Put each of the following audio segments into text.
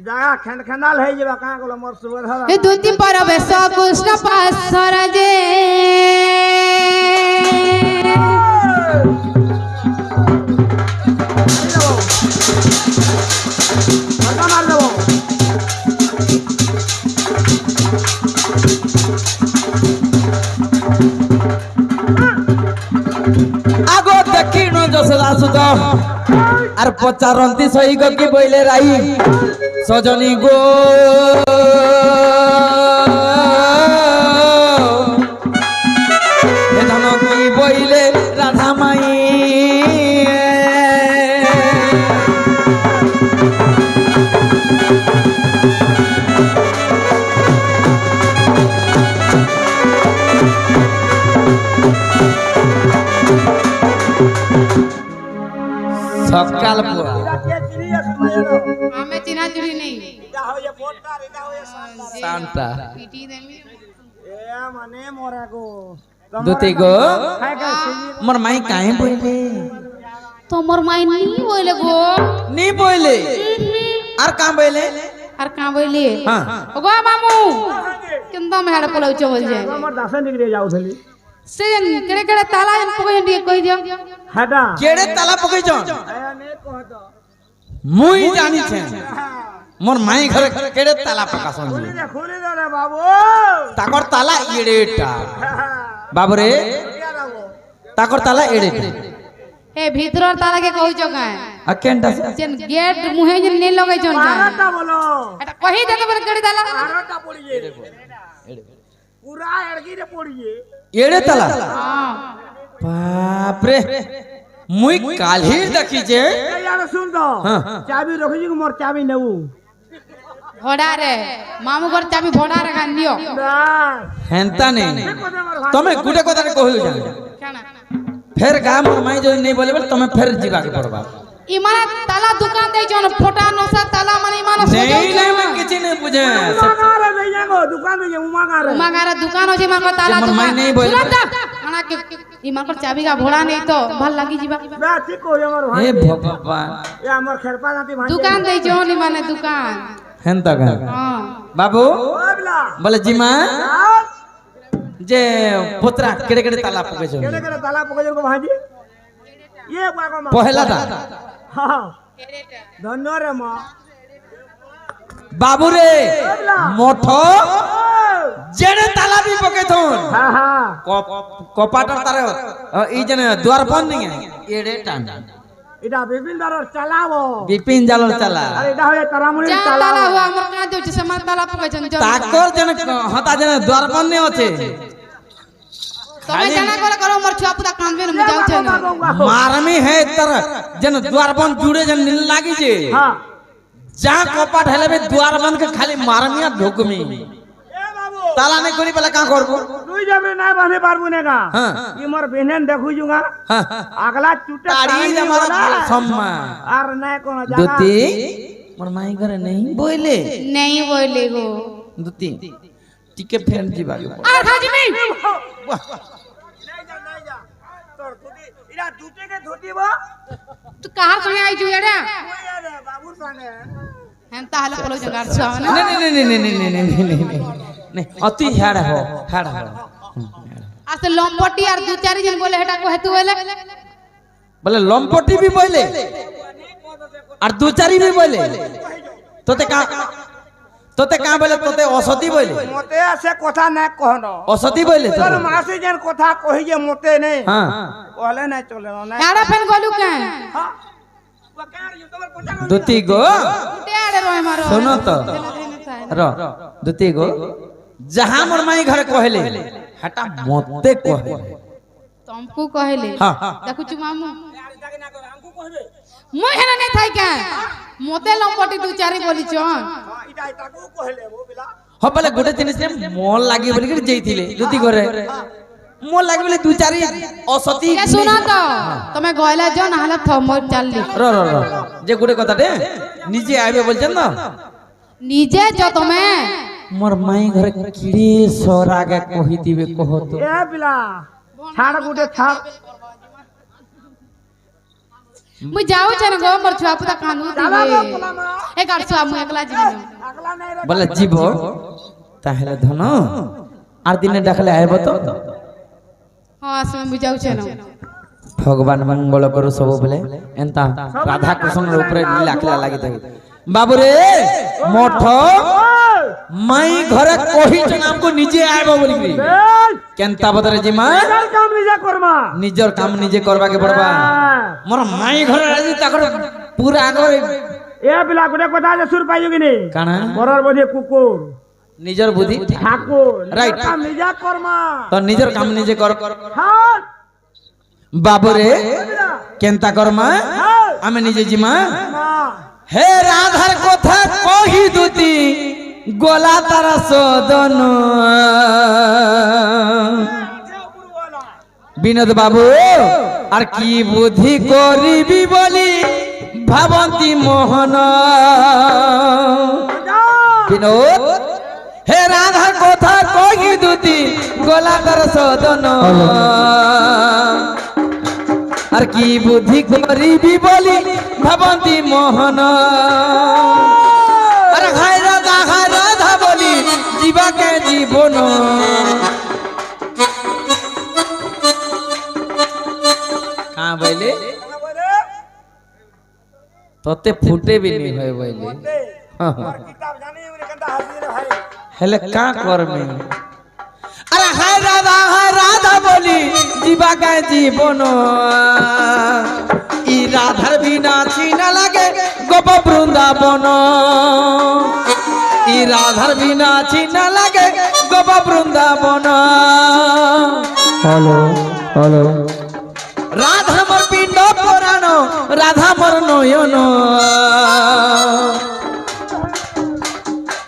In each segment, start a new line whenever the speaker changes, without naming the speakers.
জাগা খেন্দাল হয়ে যাবে কাঁ গলো মোর সুবধারা
এ দুতি পরবেশ কৃষ্ণ পাশর যে
আগো দেখিন যশোদা সুত আর পচারন্তি সই গকি বইলে রাই সজনী গো এ ধন কি বইলে রাধা মাই সকাল পুয়া
আমি চিনা চুরি নেই
এটা হয়ে ভোটদার এটা হয়ে
শান্তা
পিটি দেমি
এ মানে মোরা গো
দুতি গো মোর মাই কাহে বইলে
তোমার মাই নি বইলে গো
নি বইলে আর কাম বইলে
আর কা বইলে
হ্যাঁ
গো মামু কিন্তু আমি হেড পলাউছ বলছে
আমার দাসন ডিগ্রি যাউথলি
সে কেড়ে কেড়ে তালা এন পকই দিয়ে কই দিও
হাটা
কেড়ে তালা পকাইছ
আয়া নে কহত
মুই জানিছে মোর মাই ঘরে কেড়ে তালা পকাছন
খুলে দাও রে বাবু
তাকর তালা এড়েটা বাবুরে তাকর তালা এড়েটা
এ ভিতরর তালাকে কইছ কায়
आ केंटा
যেন গেট মুহে যেন নে লাগাইছন যা
আরটা বলো
এটা কহি দেতে বলে কেড়ে তালা
আরটা পড়িয়ে পুরা এড়গিরে পড়িয়ে
एड़े ताला
हां
बाप रे मुई काल्हि देखी जे
ए यार सुन तो
हाँ।
चाबी रखी जी मोर चाबी नेऊ
ভড়া রে মামু ঘর চাবি ভড়া রে গান দিও
না
हेंता नहीं तमे गुटे कथा कहियो जान
কেন
फिर गा मोर माई जो नहीं बोले तमे फिर जीवा के पड़बा
ইমানে তালা দোকান দেইছন ফোটা নসা তালা মানে ইমানে
नहीं नहीं मैं किछि नहीं बुझे
উমাগারে দেই যাগো দোকান দেই উমাগারে
মাগারা দোকান আছে মাগো তালা
যে মোর মাই
দোকান
নেই বলে।
খানা কে ইমানকর চাবি গা ভড়া নেই তো ভাল লাগি ଯିବା
না ঠিক কই আমার ভাই
हे भगवान
এ আমার খেরপা জাতি ভাই
দোকান দেইছন ইমানে দোকান
हेंता गा
हां
बाबू
ওবলা
बोले जीमा जे पुत्रा केड़े केड़े ताला पके छो
কেনে কেনে তালা পকে যাবো ভাইজি এ বাগো মা
पहला दा
হ্যাঁ ধন্য রে মা
बाबू रे मोठो जेड़े ताला भी पके थोन
হ্যাঁ হ্যাঁ
कपाटर तारे ई जने द्वार बंद नहीं है एड़े टान
এটা বিভিন্ন ধরনের চালাবো
बिपिन जालर चला
আর এটা হয়ে তারামুনি
যা তালা
চালাবো
হুয়া আমার কা দেউছে সমার তালা পকাইছন
ताकर जने हता जने द्वार बंद नहीं होते
তুমি জানা করে করো মোর ছুয়া পুরা কানবে না যাউছে না
मारमी है तर जने द्वार बंद जुड़े जन नील लागी जे
হ্যাঁ
जा कपाट हेले में द्वार बंद के खाली मारमिया ढोकमी
এ বাবু
ताला नहीं करी पहले का करबो
তুই যাবে না বাঁধে পারবো না গা
हां
ই মোর বেনেন দেখু জুগা
हां
আগলা চুটে
ताड़ी हमारा सम्मा
আর না কোন জায়গা
दुती मोर माई घरे नहीं बोले
नहीं बोले गो
दुती टिके फेन जीवा के
আর খাজিমি
নাই যা তোর দুটি ইরা দুটিকে ধুতিব
তু কাহার সঙ্গে আইছু এডা
ওই রে বাবুর সঙ্গে
হেনতা হলে পলো জঙ্গার ছুয়া না
नहीं अति हेड हो
আর তো লম্পটি আর দু চারি জন বলে হেটা কহে তু বলে
बोले लंपटी भी बोले और दो चारी भी बोले तोते का बोले तोते औषधि बोले
মতে আছে কথা না কহন
औषधि बोले
তোর মাসি যেন কথা কহি যে মতে নেই
हाँ
কহলে না চলে না
এডা ফেন গলু কেন
হ্যাঁ ও কার ইউ তোমার পোটা
दुती गो
উঠে আড়ে রয় মারো
सुनो तो रो दुती गो जहां मोर माई घर कहले हटा मोते कहे
तुमको कहले
हाँ
দেখু চু মামু মই হেনা নাই থাই কেন মতে লম্পটি দু চারি বলিছন
ইটা তাকু কহলে ও বিলা
हो बोले गोटे जिनिस रे मोल लागी बोली के जइथिले दुती घरे मोल लागी बोले दु चारी औषधि
এ শুনো তো তুমি গয়লা জ না হলে থম চাললি
रो रो रो जे गोटे कथा रे निजे आबे बोलछन ना
নিজে জ তুমি
मोर माई घरे किड़ी सोर आगे कहि दिबे कहो तो
এ বিলা ছাড় গুটে ছাড়
मुई जाऊ छन गो मोर छुआ पुता कांदू
ଚାଲ
दिबे
ଗୋ ପଲା ମା
ए गार छुआ मु एकला जिबे
আকলা নাই রে
বলে জীব তাহলে ধন আর দিনে ডাকলে আইব তো
हां आसमे मु जाऊ छन
ভগবান মঙ্গল করু সব বলে এন্তা রাধা কৃষ্ণর উপরে লীলা খেলা লাগি থাকে বাবুরে মঠ মাই ঘরে কহিছ নামকো নিজে আইব বলি কেনতা বদরে জিমা
নিজের কাম নিজে করমা
নিজর কাম নিজে করবাকে পড়বা মোর মাই ঘরে আজি তাকর পুরা আগর
এ পিলা গোটে কথা যে সুর পাইছো কি নি
কানা
ঘরর বধে কুকুর
নিজর বুদ্ধি
ঠাকুর
Right.
কাম নিজে করমা
তো নিজর কাম নিজে কর
হ্যাঁ
বাবুরে কেনতা করমা আমি নিজে জিমা
মা
হে রাধার কথা কহি দুতি গোলা তারা সদন বিনোদ বাবু আর কি বুদ্ধি করিবি বলি ভাবন্তি মোহন বিনোদ হে রাধার কথা কহি দুতি গোলা তার সদন আর কি বুদ্ধি করিবি বলি ভাবন্তি মোহন আরে হায় রাধা বলি জীবাকে জীবন কাঁ বইলে তোতে ফুটে বি নি হয় বইলে
কিতাব জানি রে কেনতা হাসি রে ভাই
হেলে কাঁ করমে আরে হায় রাধা বলি জীবাকে জীবন ই রাধার বিনা চিনা লাগে গোপ বৃন্দাবন ই রাধার বিনা চিনা লাগে গোপ বৃন্দাবন
হ্যালো হ্যালো
রাধা মোর পিণ্ড পুরাণ রাধা মোর নয়ন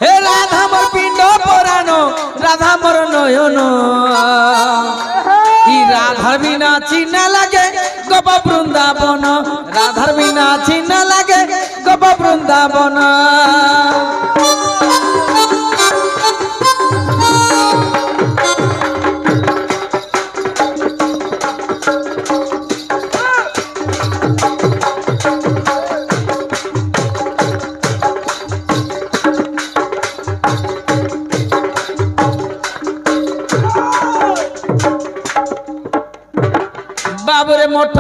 হে রাধা মোর পিণ্ড পুরাণ রাধা মোর নয়ন ই রাধার বিনা চিনা লাগে গোপ বৃন্দাবন রাধার বিনা চিনা লাগে গোপ বৃন্দাবন বাবুরে মঠ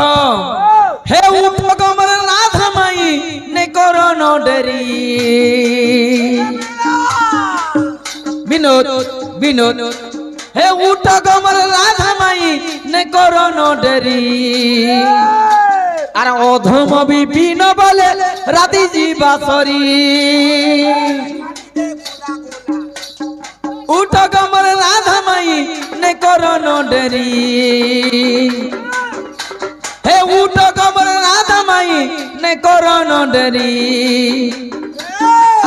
হে উঠ কমর রাধা মাই নে করন ডেরি বিনোদ বিনোদ হে উঠ কমর রাধা মাই নে করন ডেরি আর অধম বিপিন বলে রাতি জীবাসরি উঠ কমর রাধা মাই নে করন ডেরি হে উঠ কমর রাধা মাই নে করন ডেরি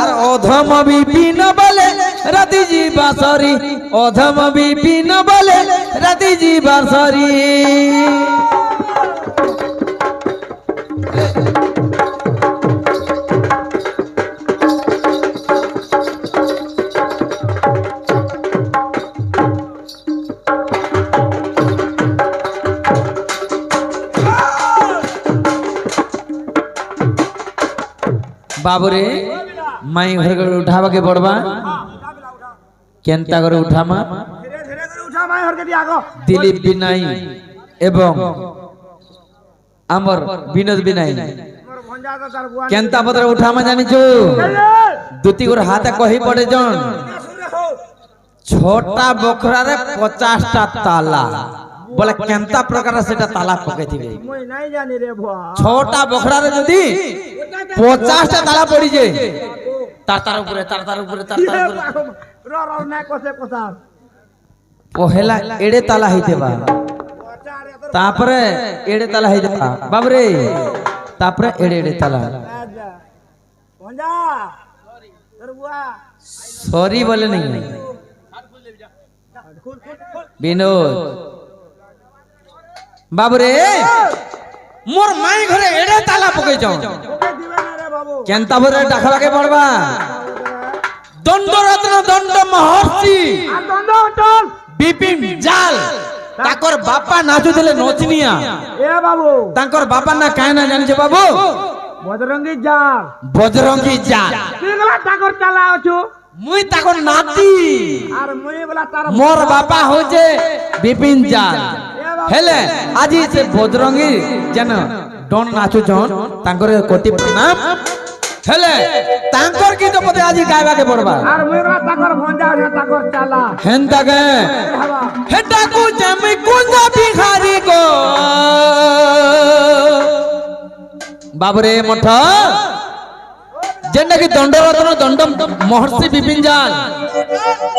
আর অধম বিপিন বলে রাতি জীবাসরি অধম বিপিন বলে রাতি জীবাসরি बाबूरे माई घर कर उठावा के पड़बा केनता करे उठामा
ধীরে ধীরে করে উঠা মাই হরকে দি আগো
दिलीप बिनाई एवं अमर विनोद बिनाई
মোর ভঞ্জা তো তার বুয়া
केनता पत्र उठामा जानी छु दुती गोर हाथे कही पड़े जन छोटा बखरा रे 50 टा ताला बोले केनता प्रकार सेटा ताला पके थिबे
মই নাই জানি রে ভুয়া
छोटा बखरा रे जदी 50 টা ताला पड़ी जे तार ऊपर तार ऊपर
র র না কসে কথা
पहला एड़े ताला हईतेबा तापरे एड़े ताला हईतेबा बाबरे तापरे एड़े एड़े ताला
আচ্ছা ভঞ্জা তোর বুয়া
सॉरी बोले नहीं
খুল খুল খুল
विनोद बाबरे मोर माई घरे एड़े ताला पके जाओ
ওকে দিবে না রে বাবু
केनता बरे डाखला के पड़बा दंड रत्न दंड महर्षि
আর দন্ড অটল
बिपिन जाल ताकर बापा नाचुले नचनिया
ए बाबू
ताकर बापा ना काहे ना जानि छे बाबू
बजरंगी जाल
बजरंगी जाल
किनला ताकर चला अछु
मुई ताकर नाती
आर मुई बोला तार
मोर बापा होजे विपिन जाल हेले आजी से बजरंगी जन डन नाचु जन ताकर कोटि प्रणाम हेले तांकर की तो पते आजी गायबा के पड़बा
आर मुई बोला ताकर भंजा है ताकर चला
हेंता के हेटा को जमे कुंजा भिखारी को बाबरे मठ जेंडा की दंडरत्न दंड महर्षि विपिन जाल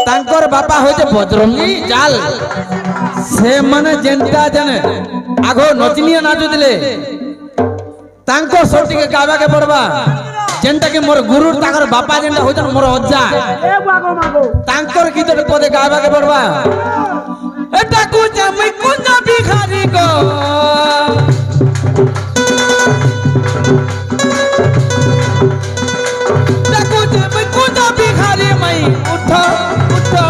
तांकर बापा होजे बजरंगी जाल से माने जेंटा जने आगो नचनिया नाचु दिले तांको सोटी के गावा के पड़बा जेंटा के मोर गुरु ताकर बापा जेंटा होजन मोर अज्जा
ए बागो मागो
तांकर गीत पदे गावा के पड़बा एटा को जमे कुंजा भिखारी को ताको जमे कुंजा भिखारी मई उठो उठो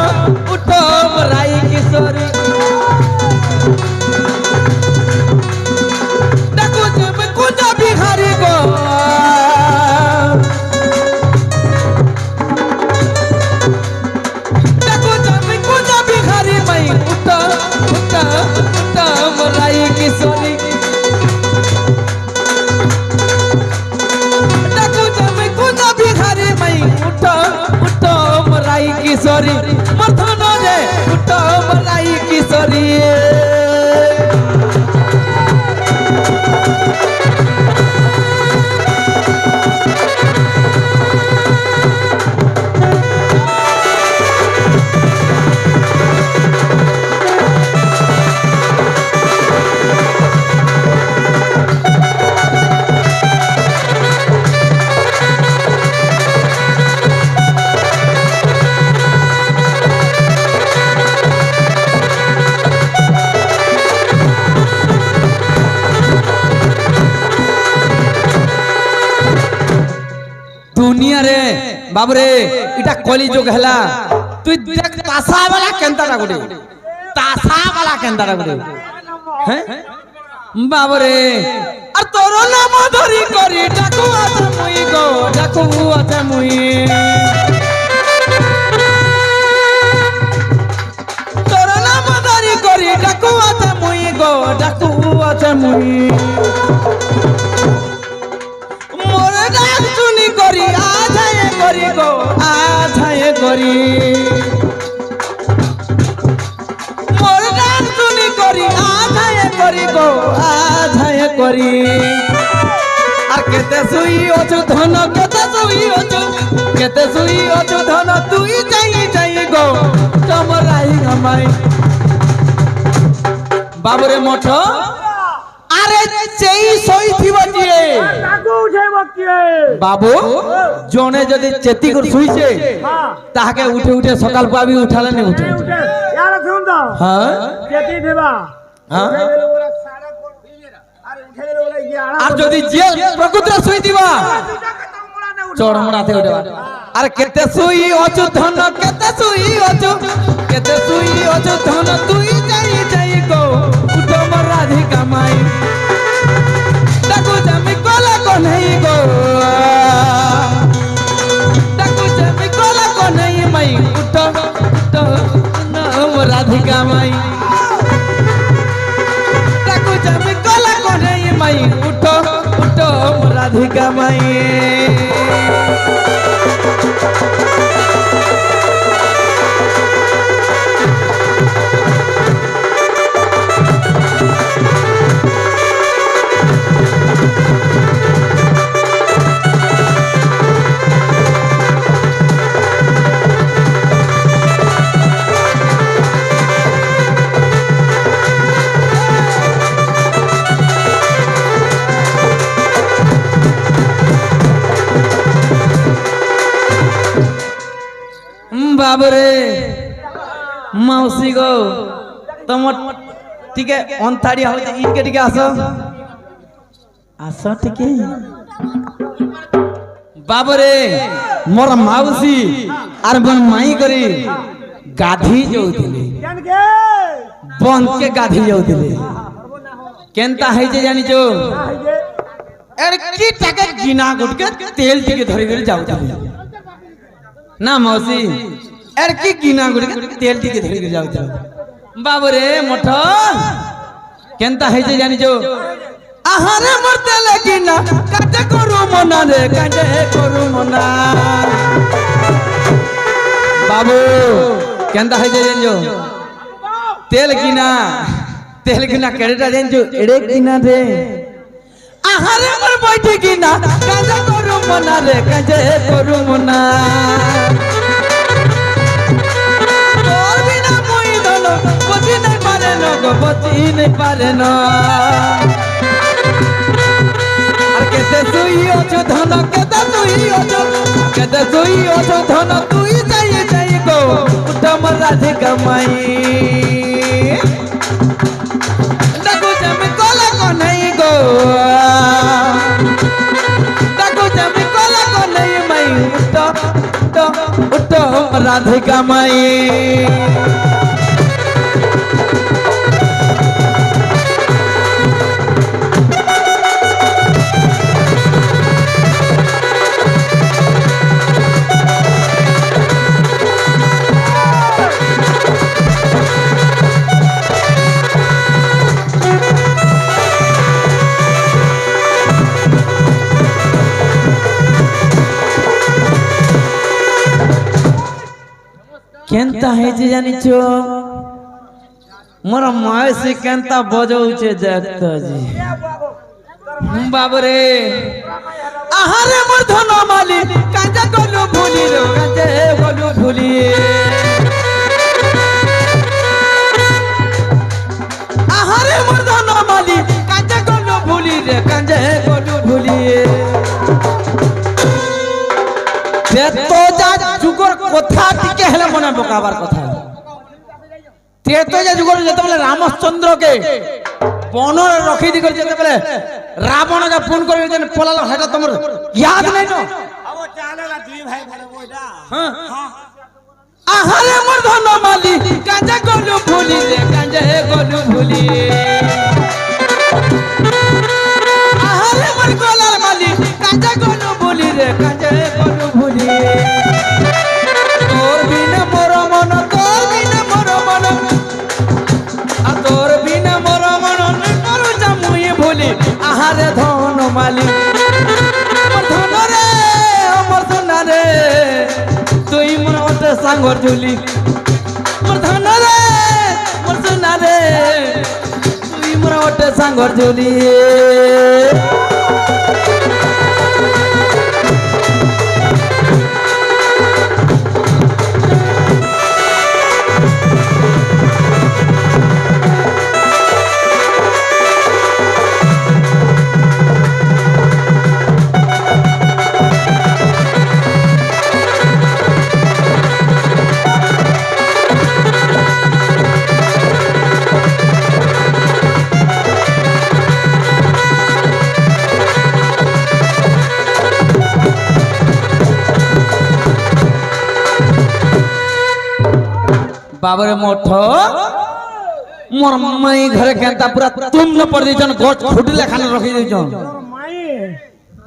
उठो मराई किशोरी ताको जमे कुंजा भिखारी को ताको जमे कुंजा भिखारी मई उठो उठो उठो मराई किशोरी ताको जमे कुंजा भिखारी मई उठो उठो मराई किशोरी मथन रे उठो मराई किशोरी दुनिया रे बाबरे इटा कली जुग हला तू देख तासा वाला केंता डागुडे तासा वाला केंता डागुडे हैं बाबरे अर तोरो नाम धरी करी डाकू आते मुई गो डाकू आते मुई तोरो नाम धरी करी डाकू आते मुई गो डाकू आते मुई मोरे डाक सुनी करी आधाए करी गो आधाए करी मोरे डाक सुनी करी आधाए करी गो आधाए करी আর কেতে সুই অছু ধন কেতে সুই অছু ধন তুই যাই যাই গো তোমরাই আমাই বাবুরে মঠ আরে সেই সই থিব জিয়ে
ताको उठेबो के
বাবু জনে যদি চেতি করে শুইছে তাহাকে উঠে উঠে সকাল পাবি উঠালে নে উঠে
उठे यार सुन तो
হ্যাঁ
केती देबा
হ্যাঁ
बोला सारा अरे उठे बोला ये
আর যদি জেল প্রকৃতিরে শুই দিবা চড়মড়াতে উঠবা আর কেতে শুই অছু ধন কেতে শুই অছু ধন তুই যাই যাই গো উঠো মোর রাধিকা মাই ডাকু জামি কলা কনই গো ডাকু জামি কলা কনই মাই উঠো উঠো নাম রাধিকা মাই ডাকু জামি কলা কনই মাই উঠো উঠো রাধিকা মাই बाबरे मौसी गो तुम टिके अंताड़िया होते इनके टिके आसो आसो टिके बाबरे मोर माउसी आर बन माई करी गाधी जोउथिले
जान के
बंद के गाधी जाउतिले केनता है जे जानि जो अरे की टाके गिना गुट के तेल टिके धरि धरि जाउतिले ना मौसी अरे की गिना गुट के तेल टिके धरि धरि जाउतिले बाबू रे मोठ केनता है जे जानि जो आहारे मरते लेकिना काटे करू मना रे काटे करू मना बाबू केनता है जे जो तेल गिना केड़ेटा जेंजो एड़े गिना रे आहारे मर बैठे गिना काटे करू मना रे काटे करू मना तोर बिना मुई धनो बची नहीं पारे न गो बची नहीं पारे न केते सुई ओछो धन केते सुई ओछो धन तुई जाई गो उठम राधे कमाई देखो जमे कोला को नहीं गो देखो जमे कोला को नहीं मई उठो राधे कमाई केनता है जे जानि छो मोर माय से केनता बजौचे देखतो जी बाबू रे आहारे मोर धन माली कांजा गलु भूली रे कांजे गलु भूली आहारे मोर धन माली कांजा गलु भूली रे कांजे गलु भूली तो जा जुगर कथा टिके हेले मने बकाबार कथा ते तो जा जुगर जते बेले रामचंद्र के बन रखी दी कर जते बेले रावण के फोन कर जे पलाल हेटा तमर याद नै न
अब चालेला दुई भाई भले बोइदा
हां आहारे मोर धन माली कांजे गलु भूली रे कांजे गलु भूली आहारे मोर गलार माली कांजे गलु भूली रे कांजे गलु भूली तोर बिना मोर मन आ तोर बिना मोर मन नै करू जामुई भूली आहारे धन माली मोर धन रे मोर सोना रे तुई मोर ओटे सांगर झुली मोर धन रे मोर सोना रे तुई मोर ओटे सांगर झुली बाबरे मोठ मोर माई घरे केनता पूरा तुम न पड़ दिजन गोच खुडले खाने रखी दिजन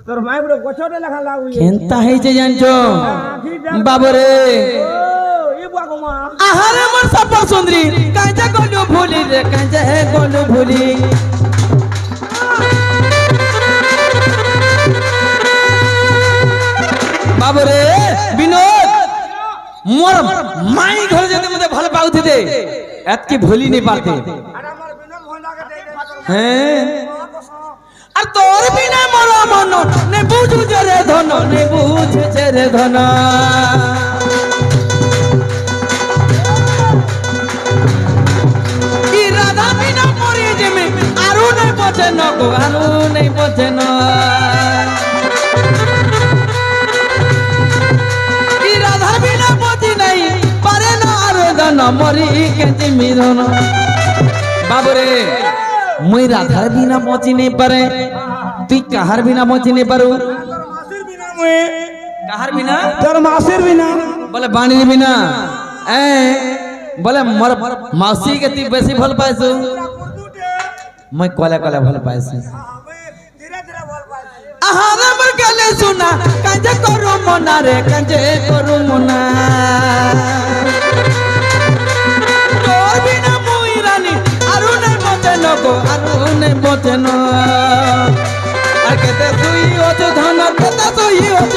तोर माई बड़े गोछोटे लेखा लागु
केनता है जे जानजो बाबरे
ओ ये बागमा
आहारे मोर सपर सुंदरी कांजे गलु भूली रे कांजे गलु भूली बाबरे विनोद मोर माई घर जते मते भल पाउथि दे एतकी भूली नहीं पाते
अरे हमर बिना भोंडा के दे
हैं আর তোর বিনা মোর মন নে বুঝু যে রে ধন নে বুঝু যে রে ধন ই রাধা বিনা মরি যেমে আরু নাই পছে ন গো আরু নাই পছে ন ই রাধা বিনা পতি নাই পারে না আরু ধন মরি কে জিমি ধন বাবুরে मुई राधार बिना पहुंची नहीं पारे तु कहार बिना पहुंची नहीं पारू
मासिर बिना मुए
कहार बिना
तोर मासिर बिना
बोले बाणी बिना ए बोले मोर मौसी के ती बेसी भल पाइसु मैं कोले कोले भल पाइसु आहारा मर गले सुना कंजे करू मना रे कंजे करू मना तोर बिना मुई रानी आरु नै बचनो गो आरु नै बचनो আর কেতে তুই অজ ধন কেতে তুই অজ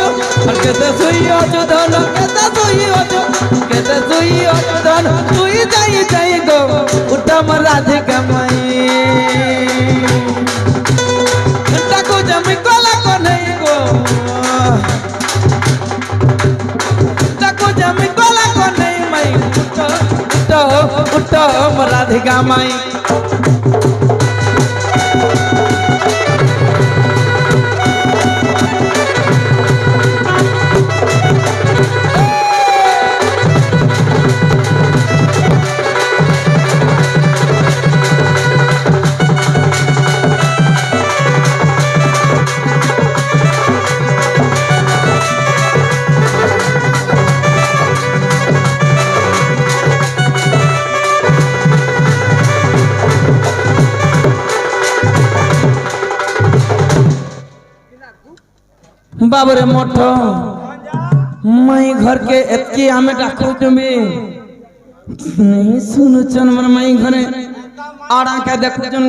আর কেতে তুই অজ ধন কেতে তুই অজ কেতে তুই অজ ধন তুই যাই যাই গো উত্তম রাধিকা মাই তাকো জমি কলা কো নাই গো তাকো জমি কলা কো নাই মাই উত্তম রাধিকা মাই बाबरे मोठो मई घर के एतकी हमें डाकू तुम्हें नहीं सुनो चन मर मई घरे आड़ा के देखो चन